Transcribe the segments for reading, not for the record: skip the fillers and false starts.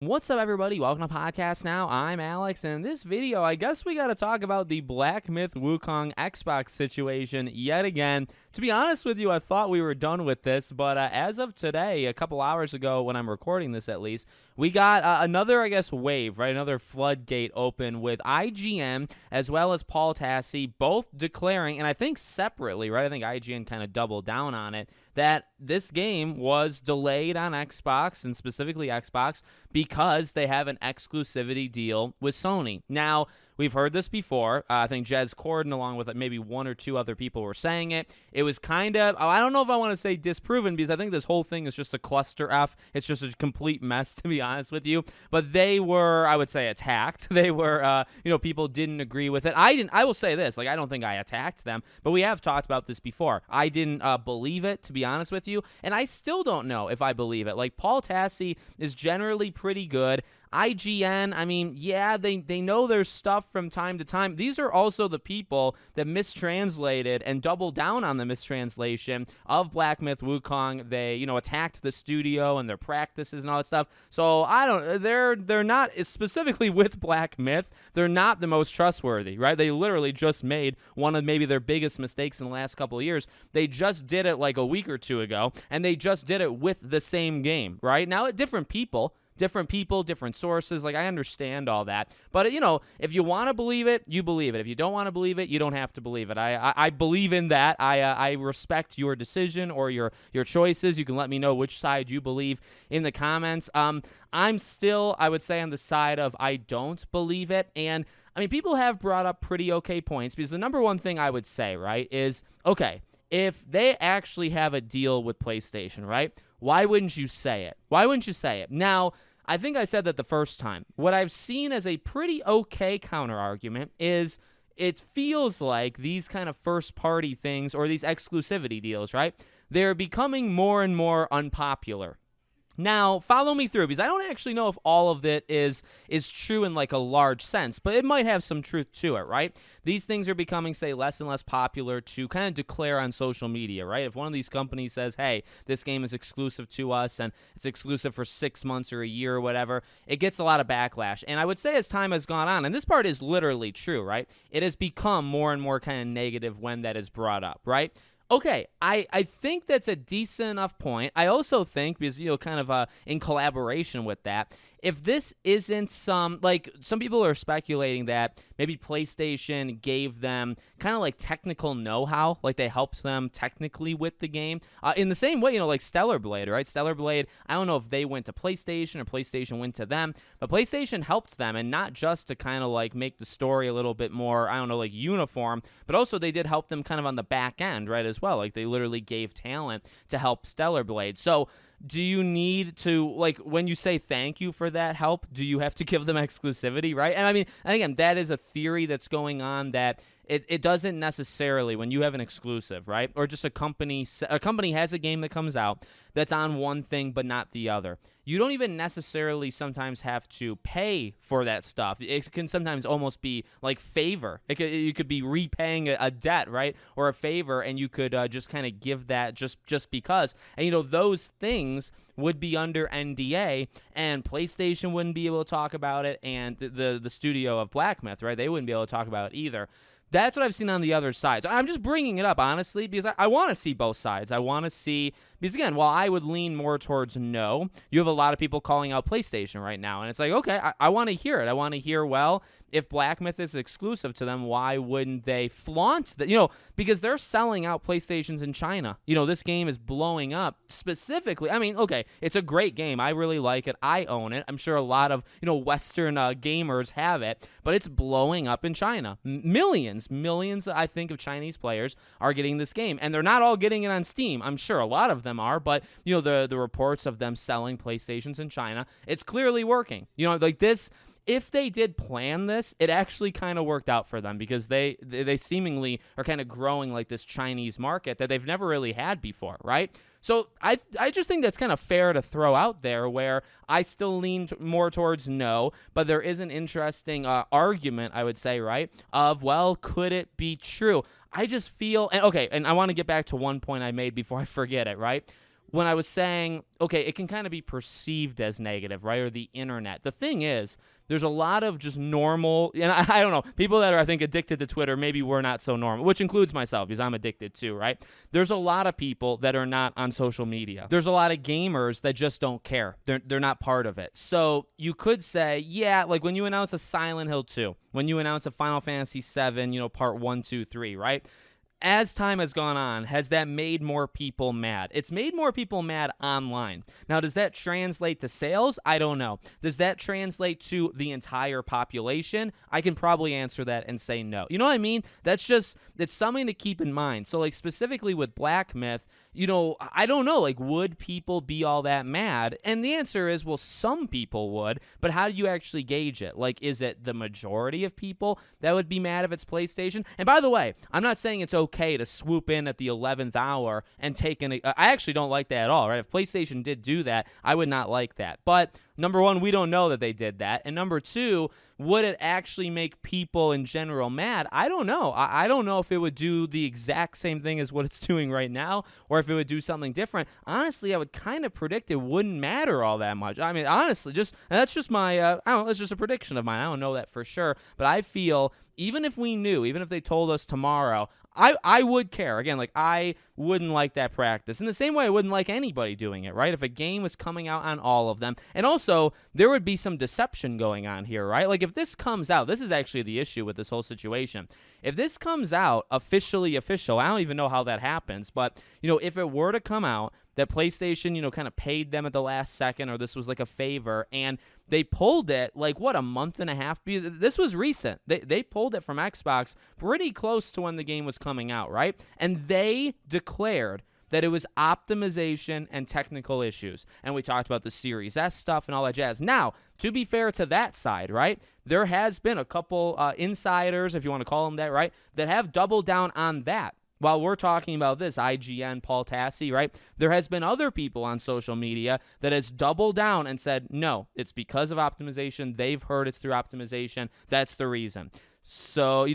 What's up, everybody? Welcome to Podcast Now. I'm Alex, and in this video, I guess we got to talk about the Black Myth Wukong Xbox situation yet again. To be honest with you, I thought we were done with this, but as of today, a couple hours ago when I'm recording this at least, we got another, I guess, wave, right? Another floodgate open with IGN as well as Paul Tassi both declaring, and I think separately, right? I think IGN kind of doubled down on it, that this game was delayed on Xbox, and specifically Xbox, because they have an exclusivity deal with Sony. Now, we've heard this before. I think Jez Corden, along with maybe one or two other people, were saying it. It was kind of, I don't know if I want to say disproven, because I think this whole thing is just a cluster F. It's just a complete mess, to be honest with you. But they were, I would say, attacked. They were, people didn't agree with it. I will say this, I don't think I attacked them, but we have talked about this before. I didn't believe it, to be honest with you, and I still don't know if I believe it. Paul Tassi is generally pretty good. IGN, I mean, yeah, they know their stuff from time to time. These are also the people that mistranslated and doubled down on the mistranslation of Black Myth Wukong. They, attacked the studio and their practices and all that stuff. So they're not, specifically with Black Myth, they're not the most trustworthy, right? They literally just made one of maybe their biggest mistakes in the last couple of years. They just did it a week or two ago, and they just did it with the same game, right? Now, different people, different sources. I understand all that. But, if you want to believe it, you believe it. If you don't want to believe it, you don't have to believe it. I believe in that. I respect your decision or your choices. You can let me know which side you believe in the comments. I'm still, I would say, on the side of I don't believe it. And, people have brought up pretty okay points, because the number one thing I would say, right, is, okay, if they actually have a deal with PlayStation, right, why wouldn't you say it? Why wouldn't you say it? Now, I think I said that the first time. What I've seen as a pretty okay counter-argument is it feels like these kind of first-party things or these exclusivity deals, right, they're becoming more and more unpopular. Now, follow me through, because I don't actually know if all of it is true in a large sense, but it might have some truth to it, right? These things are becoming, say, less and less popular to kind of declare on social media, right? If one of these companies says, hey, this game is exclusive to us and it's exclusive for 6 months or a year or whatever, it gets a lot of backlash. And I would say as time has gone on, and this part is literally true, right? It has become more and more kind of negative when that is brought up, right? Okay, I think that's a decent enough point. I also think, because, kind of in collaboration with that, if this isn't some people are speculating that maybe PlayStation gave them kind of technical know-how, they helped them technically with the game, in the same way, like Stellar Blade, right? Stellar Blade, I don't know if they went to PlayStation or PlayStation went to them, but PlayStation helped them, and not just to kind of make the story a little bit more, I don't know, uniform, but also they did help them kind of on the back end, right, as well. They literally gave talent to help Stellar Blade. So do you need to, when you say thank you for that help, do you have to give them exclusivity, right? And again, that is a theory that's going on, that it doesn't necessarily, when you have an exclusive, right, or just a company has a game that comes out that's on one thing but not the other, you don't even necessarily sometimes have to pay for that stuff. It can sometimes almost be favor. You could be repaying a debt, right, or a favor, and you could just kind of give that just because. And, those things would be under NDA, and PlayStation wouldn't be able to talk about it, and the studio of Black Myth, right, they wouldn't be able to talk about it either. That's what I've seen on the other side. So I'm just bringing it up, honestly, because I want to see both sides. I want to see, because again, while I would lean more towards no, you have a lot of people calling out PlayStation right now. And it's okay, I want to hear it. I want to hear, well, if Black Myth is exclusive to them, why wouldn't they flaunt that? Because they're selling out PlayStations in China. This game is blowing up specifically. Okay, it's a great game. I really like it. I own it. I'm sure a lot of, Western gamers have it, but it's blowing up in China. Millions, I think, of Chinese players are getting this game, and they're not all getting it on Steam. I'm sure a lot of them are, but, the reports of them selling PlayStations in China, it's clearly working. This, if they did plan this, it actually kind of worked out for them, because they seemingly are kind of growing this Chinese market that they've never really had before, right? So I just think that's kind of fair to throw out there, where I still lean more towards no, but there is an interesting argument, I would say, right, of, well, could it be true? I just feel, and I want to get back to one point I made before I forget it, right? when I was saying, okay, it can kind of be perceived as negative, right? Or the internet. The thing is, there's a lot of just normal, and I don't know, people that are, I think, addicted to Twitter, maybe we're not so normal, which includes myself because I'm addicted too, right? There's a lot of people that are not on social media. There's a lot of gamers that just don't care. They're not part of it. So you could say, yeah, like when you announce a Silent Hill 2, when you announce a Final Fantasy 7, part 1, 2, 3, right? As time has gone on, has that made more people mad? It's made more people mad online. Now, does that translate to sales? I don't know. Does that translate to the entire population? I can probably answer that and say no. You know what I mean? It's something to keep in mind. So, like, specifically with Black Myth, I don't know, like, would people be all that mad? And the answer is, well, some people would, but how do you actually gauge it? Like, is it the majority of people that would be mad if it's PlayStation? And by the way, I'm not saying it's okay to swoop in at the 11th hour and take I actually don't like that at all, right? If PlayStation did do that, I would not like that. But number one, we don't know that they did that. And number two, would it actually make people in general mad? I don't know. I don't know if it would do the exact same thing as what it's doing right now, or if it would do something different. Honestly, I would kind of predict it wouldn't matter all that much. I mean, honestly, that's just my, I don't know, that's just a prediction of mine. I don't know that for sure. But I feel, even if we knew, even if they told us tomorrow, I would care. Again, like, I wouldn't like that practice. In the same way I wouldn't like anybody doing it, right? If a game was coming out on all of them. And also, there would be some deception going on here, right? Like, if this comes out, this is actually the issue with this whole situation. If this comes out officially official, I don't even know how that happens, but, if it were to come out that PlayStation, kind of paid them at the last second, or this was like a favor, and they pulled it like, what, a month and a half? Because this was recent. They pulled it from Xbox pretty close to when the game was coming out, right? And they declared that it was optimization and technical issues. And we talked about the Series S stuff and all that jazz. Now, to be fair to that side, right, there has been a couple insiders, if you want to call them that, right, that have doubled down on that. While we're talking about this, IGN, Paul Tassi, right, there has been other people on social media that has doubled down and said, no, it's because of optimization. They've heard it's through optimization. That's the reason. So,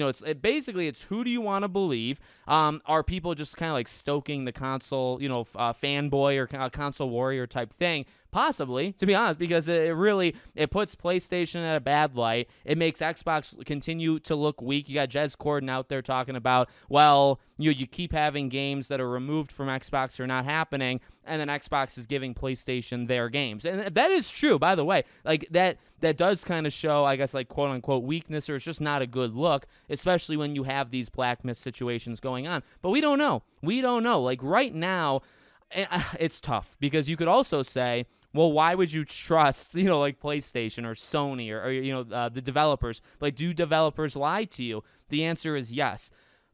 basically it's who do you want to believe? Are people just kind of like stoking the console, fanboy or console warrior type thing? Possibly, to be honest, because it puts PlayStation at a bad light. It makes Xbox continue to look weak. You got Jez Corden out there talking about, well, you keep having games that are removed from Xbox or not happening, and then Xbox is giving PlayStation their games. And that is true, by the way. Like, that does kind of show, I guess, like, quote-unquote weakness, or it's just not a good look, especially when you have these Black Myth situations going on. But we don't know. Like, right now, it's tough, because you could also say, well, why would you trust, like PlayStation or Sony or the developers? Like, do developers lie to you? The answer is yes.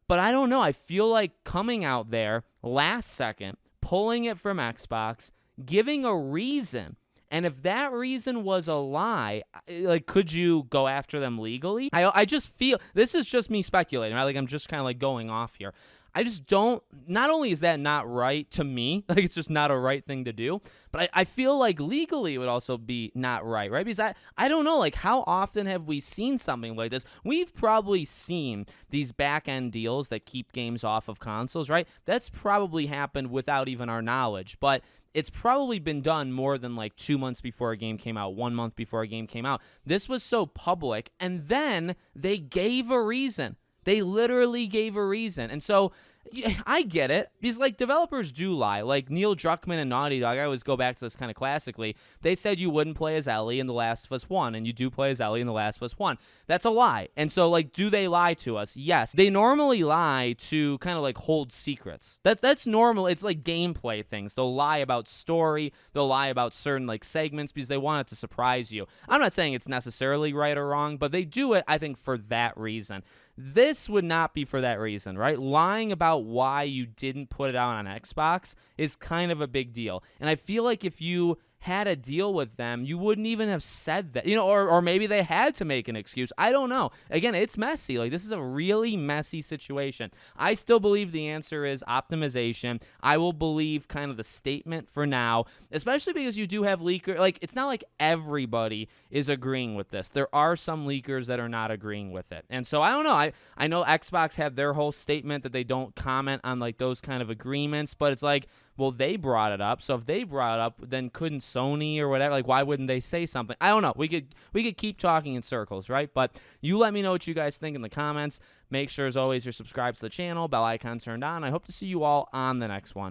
But I don't know. I feel like coming out there last second, pulling it from Xbox, giving a reason. And if that reason was a lie, like, could you go after them legally? I just feel, this is just me speculating, right? Like, I'm just kind of like going off here. I just don't, not only is that not right to me, like, it's just not a right thing to do, but I feel like legally it would also be not right? Because I don't know, like, how often have we seen something like this? We've probably seen these back-end deals that keep games off of consoles, right? That's probably happened without even our knowledge, but it's probably been done more than like 2 months before a game came out, 1 month before a game came out. This was so public, and then they gave a reason. They literally gave a reason. And so I get it, because, like, developers do lie. Like, Neil Druckmann and Naughty Dog, I always go back to this kind of classically. They said you wouldn't play as Ellie in The Last of Us 1, and you do play as Ellie in The Last of Us 1. That's a lie. And so, like, do they lie to us? Yes. They normally lie to kind of, like, hold secrets. That's normal. It's like gameplay things. They'll lie about story. They'll lie about certain, like, segments because they want it to surprise you. I'm not saying it's necessarily right or wrong, but they do it, I think, for that reason. This would not be for that reason, right? Lying about why you didn't put it out on Xbox is kind of a big deal. And I feel like if you had a deal with them, you wouldn't even have said that, or maybe they had to make an excuse. I don't know. Again, it's messy. Like, this is a really messy situation. I still believe the answer is optimization. I will believe kind of the statement for now, especially because you do have leakers. Like, it's not like everybody is agreeing with this. There are some leakers that are not agreeing with it. And so I don't know. I know Xbox had their whole statement that they don't comment on, like, those kind of agreements, but it's like, Well, they brought it up. So if they brought it up, then couldn't Sony or whatever? Like, why wouldn't they say something? I don't know. We could keep talking in circles, right? But you let me know what you guys think in the comments. Make sure, as always, you're subscribed to the channel, bell icon turned on. I hope to see you all on the next one.